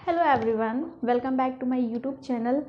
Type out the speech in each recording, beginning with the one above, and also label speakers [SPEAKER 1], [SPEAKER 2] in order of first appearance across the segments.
[SPEAKER 1] Hello everyone, welcome back to my YouTube channel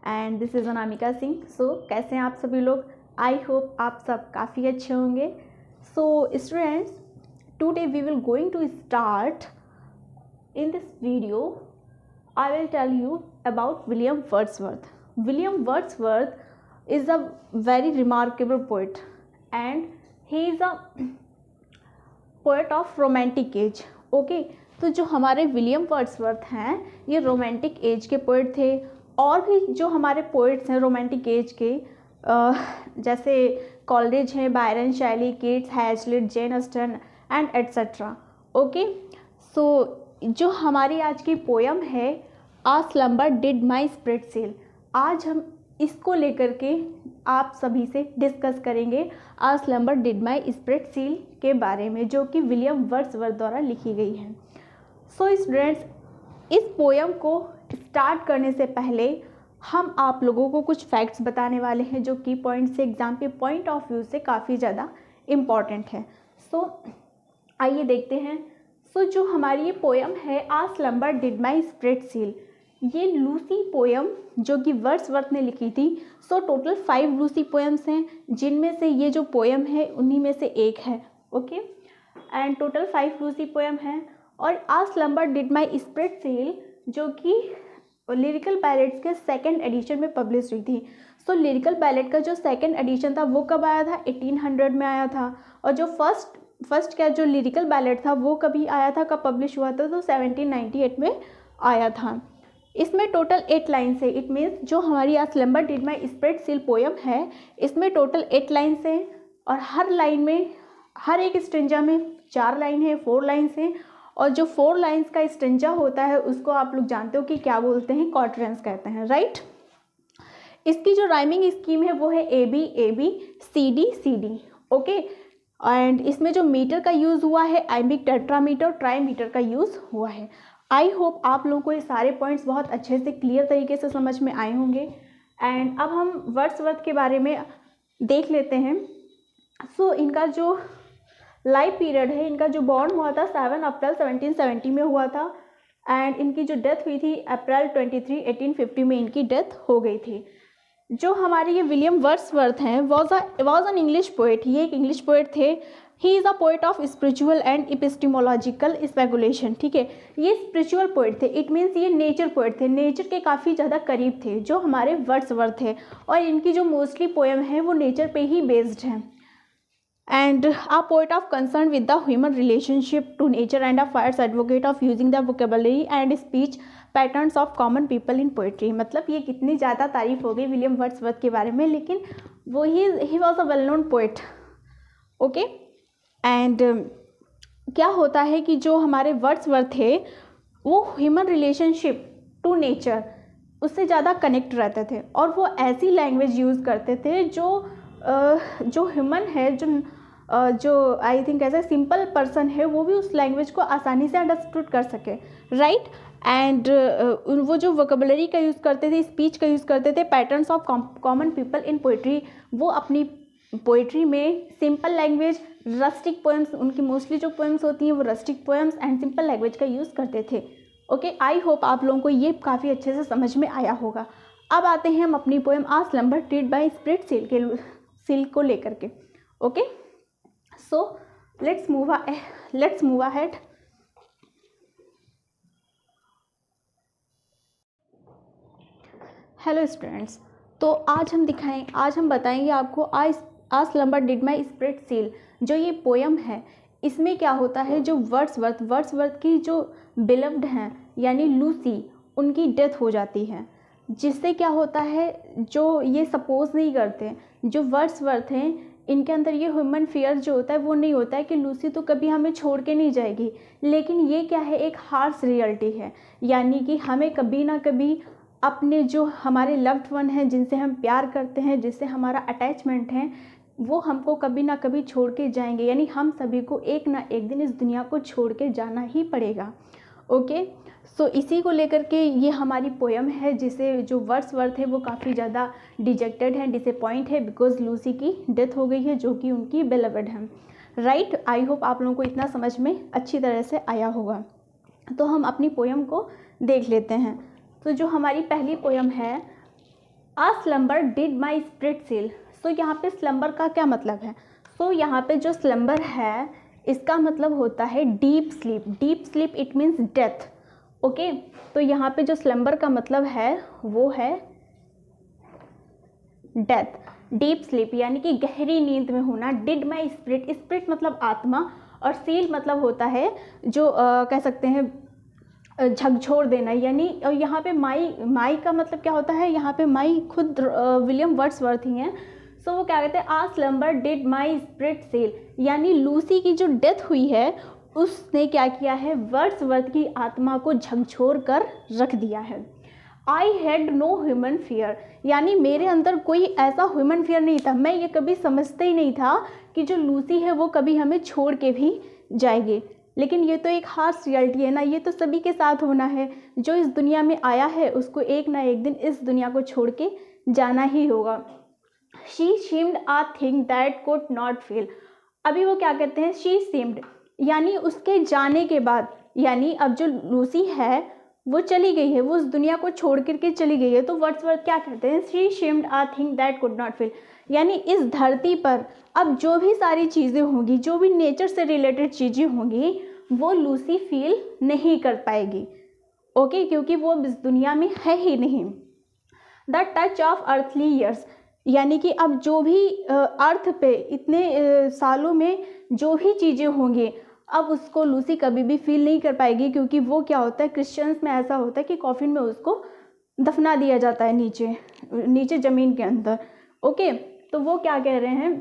[SPEAKER 1] and this is Anamika Singh. कैसे हैं आप सभी लोग? आई होप आप सब काफ़ी अच्छे होंगे। Students, today we will going to start in this video. I will tell you about William Wordsworth. William Wordsworth is a very remarkable poet and he is a poet of romantic age. Okay, तो जो हमारे William Wordsworth हैं ये romantic as के poet थे। और भी जो हमारे पोइट्स हैं रोमांटिक एज के, जैसे कॉलरिज हैं, Byron, Shelley, Keats, Hazlitt, Jane Austen and etcetera. Okay, so जो हमारी आज की पोयम है a slumber did my spirit seal, आज हम इसको लेकर के आप सभी से डिस्कस करेंगे a slumber did my spirit seal के बारे में, जो कि विलियम वर्ड्सवर्थ द्वारा लिखी गई है। स्टूडेंट्स, इस पोयम को स्टार्ट करने से पहले हम आप लोगों को कुछ फैक्ट्स बताने वाले हैं जो की पॉइंट से एग्जाम के पॉइंट ऑफ व्यू से काफ़ी ज़्यादा इम्पॉर्टेंट है। आइए देखते हैं। जो हमारी ये पोयम है a slumber did my spirit seal, ये लूसी पोयम जो कि वर्ड्सवर्थ ने लिखी थी। टोटल 5 लूसी पोएम्स हैं, जिनमें से ये जो पोयम है उन्हीं में से एक है। Okay, and total 5 Lucy poem हैं। और a slumber did my spirit seal जो कि लिरिकल बैलेड्स के सेकंड एडिशन में पब्लिश हुई थी। लिरिकल बैलेड का जो सेकंड एडिशन था वो कब आया था? 1800 में आया था। और जो फर्स्ट का जो लिरिकल बैलेड था वो कभी आया था, कब पब्लिश हुआ था? 1798 में आया था। इसमें टोटल 8 लाइन्स है। इट मीन्स जो हमारी a slumber did my spirit seal poem है इसमें टोटल 8 लाइन्स हैं। और हर लाइन में, हर एक स्टेंजा में 4 लाइन है, 4 लाइन्स हैं। और जो 4 लाइन्स का स्टेंजा होता है उसको आप लोग जानते हो कि क्या बोलते हैं? क्वाड्रेंस कहते हैं, राइट। इसकी जो राइमिंग स्कीम है वो है A B A B C D C D. Okay, and इसमें जो मीटर का यूज़ हुआ है आइम्बिक टेट्रामीटर, ट्राईमीटर का यूज़ हुआ है। आई होप आप लोगों को ये सारे पॉइंट्स बहुत अच्छे से क्लियर तरीके से समझ में आए होंगे। एंड अब हम वर्ड्सवर्थ के बारे में देख लेते हैं। इनका जो लाइफ पीरियड है, इनका जो बॉर्न हुआ था 7 अप्रैल 1770 में हुआ था। एंड इनकी जो डेथ हुई थी अप्रैल 23, 1850 में इनकी डेथ हो गई थी। जो हमारे ये विलियम वर्ड्सवर्थ हैं वॉज एन इंग्लिश पोइट। ये एक इंग्लिश पोइट थे। He is a poet of spiritual and epistemological speculation. ठीक है, ये स्पिरिचुअल पोइट थे। इट मीन्स ये नेचर पोइट थे, नेचर के काफ़ी ज़्यादा करीब थे जो हमारे वर्ड्सवर्थ थे। और इनकी जो मोस्टली पोएम है वो नेचर पे ही बेस्ड है। And a poet of concern with the human relationship to nature and a fierce advocate of using the vocabulary and speech patterns of common people in poetry। मतलब ये कितनी ज़्यादा तारीफ हो गई विलियम वर्ड्सवर्थ के बारे में, लेकिन वो he was a well known poet. Okay, and क्या होता है कि जो हमारे वर्ड्सवर्थ थे वो ह्यूमन रिलेशनशिप टू नेचर उससे ज़्यादा कनेक्ट रहते थे। और वो ऐसी लैंग्वेज यूज़ करते थे जो ह्यूमन है, जो आई थिंक ऐसा सिंपल पर्सन है वो भी उस लैंग्वेज को आसानी से अंडरस्टूड कर सके, राइट। एंड वो जो वोकेबलरी का यूज़ करते थे, स्पीच का यूज़ करते थे, patterns of common people in poetry, वो अपनी पोइट्री में सिंपल लैंग्वेज, रस्टिक पोएम्स, उनकी मोस्टली जो पोएम्स होती हैं वो rustic poems and simple language का यूज़ करते थे। ओके, आई होप आप लोगों को ये काफ़ी अच्छे से समझ में आया होगा। अब आते हैं हम अपनी poem a slumber did by spirit seal को लेकर के। Okay, let's move ahead. Hello students, तो आज हम बताएंगे आपको a slumber did my spirit seal जो ये पोयम है इसमें क्या होता है। जो वर्ड्सवर्थ की जो बिलव्ड हैं यानी लूसी, उनकी डेथ हो जाती है, जिससे क्या होता है, जो ये सपोज नहीं करते, जो वर्ड्सवर्थ हैं इनके अंदर ये ह्यूमन फियर जो होता है वो नहीं होता है कि लूसी तो कभी हमें छोड़ के नहीं जाएगी। लेकिन ये क्या है, एक हार्श रियलिटी है, यानी कि हमें कभी ना कभी अपने जो हमारे लव्ड वन हैं, जिनसे हम प्यार करते हैं, जिससे हमारा अटैचमेंट है, वो हमको कभी ना कभी छोड़ के जाएंगे। यानी हम सभी को एक ना एक दिन इस दुनिया को छोड़ के जाना ही पड़ेगा। ओके, इसी को लेकर के ये हमारी पोयम है, जिसे जो वर्ड्सवर्थ है वो काफ़ी ज़्यादा डिजेक्टेड है, डिसअपॉइंट है, बिकॉज लूसी की डेथ हो गई है जो कि उनकी बेलवेड है, राइट। आई होप आप लोगों को इतना समझ में अच्छी तरह से आया होगा। तो हम अपनी पोयम को देख लेते हैं। तो जो हमारी पहली पोयम है, a slumber did my spirit seal. So यहाँ पे स्लम्बर का क्या मतलब है? सो यहाँ पे जो स्लम्बर है इसका मतलब होता है deep sleep. Deep sleep it means death. Okay, तो यहाँ पे जो स्लम्बर का मतलब है वो है डेथ, डीप स्लीप यानी कि गहरी नींद में होना। डिड माई स्पिरिट, स्पिरिट मतलब आत्मा, और सील मतलब होता है जो कह सकते हैं झकझोर देना। यानी यहाँ पे माई का मतलब क्या होता है? यहाँ पे माई खुद विलियम वर्ड्सवर्थ ही हैं। सो वो क्या कहते हैं, a slumber did my spirit seal, यानी लूसी की जो डेथ हुई है उसने क्या किया है, वर्ड्सवर्थ की आत्मा को झकझोर कर रख दिया है। I had no human fear, यानी मेरे अंदर कोई ऐसा ह्यूमन फियर नहीं था। मैं ये कभी समझते ही नहीं था कि जो लूसी है वो कभी हमें छोड़ के भी जाएगी। लेकिन ये तो एक हार्श रियलिटी है ना, ये तो सभी के साथ होना है। जो इस दुनिया में आया है उसको एक ना एक दिन इस दुनिया को छोड़ के जाना ही होगा। She seemed a thing that could not feel. अभी वो क्या कहते हैं, शी सीम्ड यानी उसके जाने के बाद, यानी अब जो लूसी है वो चली गई है, वो उस दुनिया को छोड़ करके चली गई है। तो वर्ड्सवर्थ क्या कहते हैं, she seemed a thing that could not feel, यानी इस धरती पर अब जो भी सारी चीज़ें होंगी, जो भी नेचर से रिलेटेड चीज़ें होंगी, वो लूसी फील नहीं कर पाएगी। ओके, क्योंकि वो इस दुनिया में है ही नहीं। The touch of earthly years, यानी कि अब जो भी अर्थ पे इतने सालों में जो भी चीज़ें होंगी, अब उसको लूसी कभी भी फील नहीं कर पाएगी। क्योंकि वो क्या होता है, क्रिश्चियंस में ऐसा होता है कि कॉफिन में उसको दफना दिया जाता है नीचे ज़मीन के अंदर। ओके, तो वो क्या कह रहे हैं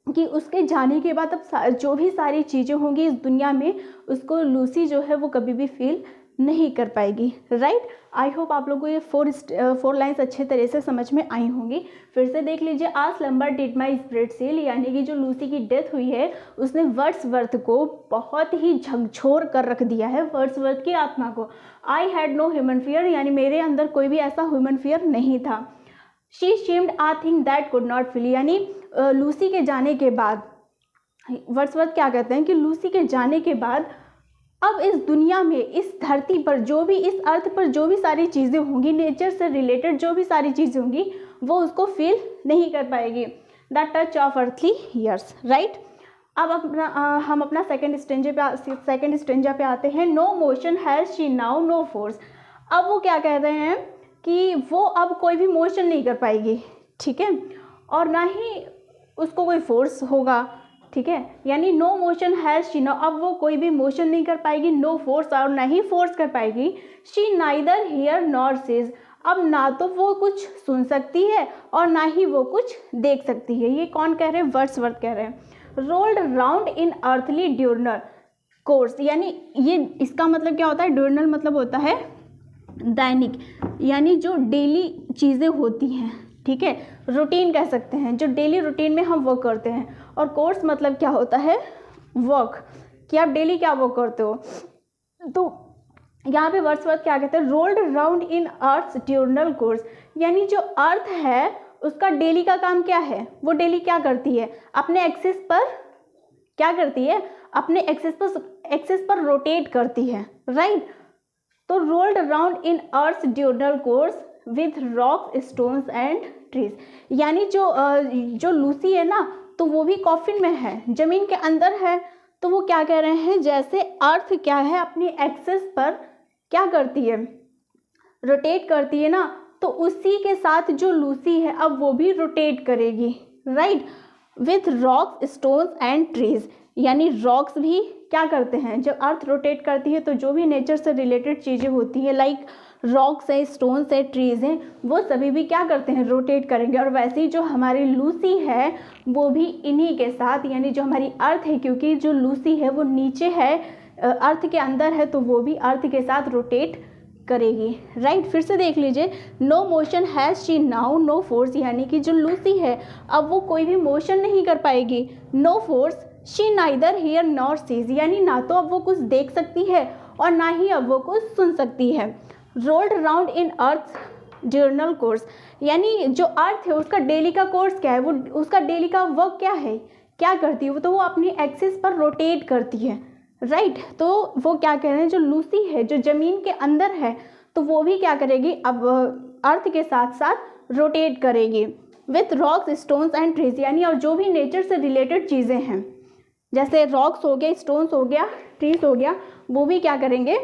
[SPEAKER 1] कि उसके जाने के बाद अब जो भी सारी चीज़ें होंगी इस दुनिया में, उसको लूसी जो है वो कभी भी फील नहीं कर पाएगी। राइट, आई होप आप लोगों को ये फोर लाइन्स अच्छे तरह से समझ में आई होंगी। फिर से देख लीजिए, a slumber did my spirit seal, यानी कि जो लूसी की डेथ हुई है उसने वर्ड्सवर्थ को बहुत ही झकझोर कर रख दिया है, वर्ड्सवर्थ की आत्मा को। I had no human fear, यानी मेरे अंदर कोई भी ऐसा ह्यूमन फियर नहीं था। She seemed a thing that could not feel, यानी लूसी के जाने के बाद, वर्ड्सवर्थ क्या कहते हैं कि लूसी के जाने के बाद अब इस दुनिया में, इस धरती पर जो भी, इस अर्थ पर जो भी सारी चीज़ें होंगी, नेचर से रिलेटेड जो भी सारी चीज़ें होंगी, वो उसको फील नहीं कर पाएगी। The touch of earthly years. Right, अब हम अपना सेकेंड स्टेंजा पे आते हैं। No motion has she now no force. अब वो क्या कह रहे हैं कि वो अब कोई भी मोशन नहीं कर पाएगी, ठीक है, और ना ही उसको कोई फोर्स होगा, ठीक है, यानी no motion has she now, अब वो कोई भी मोशन नहीं कर पाएगी, नो फोर्स, और ना ही फोर्स कर पाएगी। She neither hear nor sees, अब ना तो वो कुछ सुन सकती है और ना ही वो कुछ देख सकती है। ये कौन कह रहे हैं, वर्ड्सवर्थ कह रहे हैं। रोल्ड राउंड इन अर्थली ड्यूरनल कोर्स, यानी ये इसका मतलब क्या होता है, ड्यूरनल मतलब होता है दैनिक, यानी जो डेली चीज़ें होती हैं, ठीक है, रूटीन कह सकते हैं, जो डेली रूटीन में हम वर्क करते हैं। और कोर्स मतलब क्या होता है, वर्क, कि आप डेली क्या वर्क करते हो। तो यहाँ पे वर्ड्सवर्थ क्या कहते हैं, rolled round in earth's diurnal course, यानी जो अर्थ है उसका डेली का काम क्या है, वो डेली क्या करती है, अपने एक्सिस पर क्या करती है, अपने एक्सिस पर रोटेट करती है। राइट, तो rolled round in earth's diurnal course with rocks stones and trees, यानी जो लूसी है ना, तो वो भी कॉफिन में है, जमीन के अंदर है। तो वो क्या कह रहे हैं, जैसे अर्थ क्या है अपनी एक्सिस पर क्या करती है, रोटेट करती है ना, तो उसी के साथ जो लूसी है अब वो भी रोटेट करेगी। Right, with rocks stones and trees, यानी रॉक्स भी क्या करते हैं, जब अर्थ रोटेट करती है तो जो भी नेचर से रिलेटेड चीज़ें होती है, लाइक रॉक्स है, स्टोन्स है, ट्रीज हैं, वो सभी भी क्या करते हैं, रोटेट करेंगे। और वैसे ही जो हमारी लूसी है वो भी इन्हीं के साथ, यानी जो हमारी अर्थ है, क्योंकि जो लूसी है वो नीचे है, अर्थ के अंदर है, तो वो भी अर्थ के साथ रोटेट करेगी। राइट, फिर से देख लीजिए, no motion has she now no force, यानी कि जो लूसी है अब वो कोई भी मोशन नहीं कर पाएगी। No force, she neither hear nor sees, यानी ना तो अब वो कुछ देख सकती है और ना ही अब वो कुछ सुन सकती है। रोल्ड राउंड इन अर्थ जर्नल कोर्स, यानी जो अर्थ है उसका डेली का कोर्स क्या है, वो उसका डेली का वर्क क्या है, क्या करती है वो, तो वो अपनी एक्सिस पर रोटेट करती है। राइट। तो वो क्या कह रहे हैं, जो लूसी है जो ज़मीन के अंदर है, तो वो भी क्या करेगी, अब अर्थ के साथ साथ रोटेट करेगी with rocks, stones and trees, यानी और जो भी नेचर से रिलेटेड चीज़ें हैं, जैसे रॉक्स हो गया, स्टोन्स हो गया, ट्रीज हो गया, वो भी क्या करेंगे,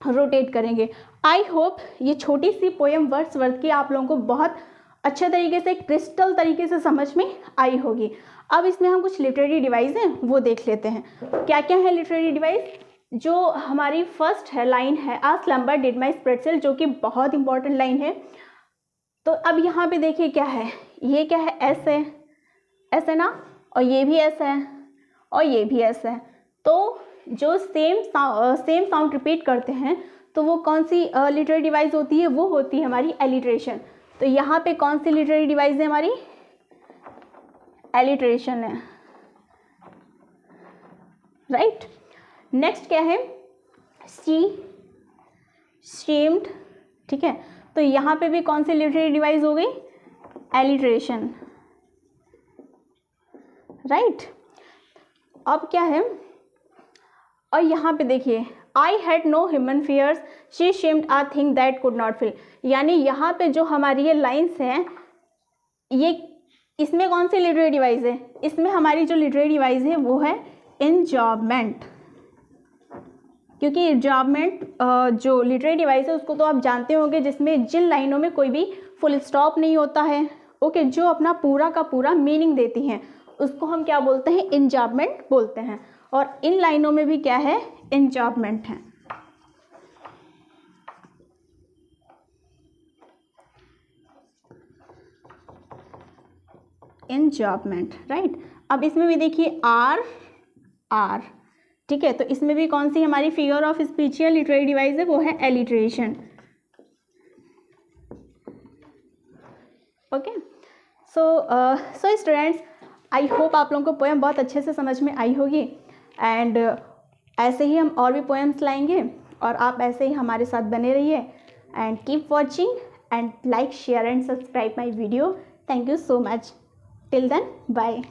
[SPEAKER 1] रोटेट करेंगे। आई होप ये छोटी सी पोएम वर्ड्सवर्थ की आप लोगों को बहुत अच्छे तरीके से, क्रिस्टल तरीके से समझ में आई होगी। अब इसमें हम कुछ लिटरेरी डिवाइस हैं वो देख लेते हैं। क्या क्या है लिटरेरी डिवाइस? जो हमारी फर्स्ट है लाइन है, आ स्लम्बर डिड माई स्प्रेडसेल, जो कि बहुत इंपॉर्टेंट लाइन है। तो अब यहाँ पे देखिए क्या है, ये क्या है, एस है, एस है ना, और ये भी एस है, और ये भी एस है। तो जो सेम साउंड रिपीट करते हैं, तो वो कौन सी लिटरेरी डिवाइस होती है, वो होती है हमारी एलिट्रेशन। तो यहाँ पे कौन सी लिटरेरी डिवाइस है हमारी, एलिट्रेशन है, राइट। नेक्स्ट क्या है, सी, स्ट्रीम्ड, ठीक है। तो यहाँ पे भी कौन सी लिटरेरी डिवाइस हो गई, एलिट्रेशन, राइट। अब क्या है, और यहाँ पे देखिए, I had no human fears, she shamed a thing that could not feel, यानी यहाँ पे जो हमारी ये लाइन्स हैं, ये इसमें कौन सी लिटरेरी डिवाइस है, इसमें हमारी जो लिटरेरी डिवाइस है वो है इंजॉयमेंट, क्योंकि इंजॉयमेंट जो लिटरेरी डिवाइस है उसको तो आप जानते होंगे, जिसमें जिन लाइनों में कोई भी फुल स्टॉप नहीं होता है, ओके, जो अपना पूरा का पूरा मीनिंग देती हैं, उसको हम क्या बोलते हैं, इंजॉयमेंट बोलते हैं। और इन लाइनों में भी क्या है, इंजॉयमेंट है। Enjoyment, right. अब इसमें भी देखिए आर, आर, ठीक है। तो इसमें भी कौन सी हमारी फिगर ऑफ स्पीच या लिटरेरी डिवाइस है, वो है alliteration, okay. So students, I hope आप लोगों को पोएम बहुत अच्छे से समझ में आई होगी। एंड ऐसे ही हम और भी पोएम्स लाएंगे, और आप ऐसे ही हमारे साथ बने रहिए। And keep watching and like, share and subscribe my video. Thank you so much. Till then, bye.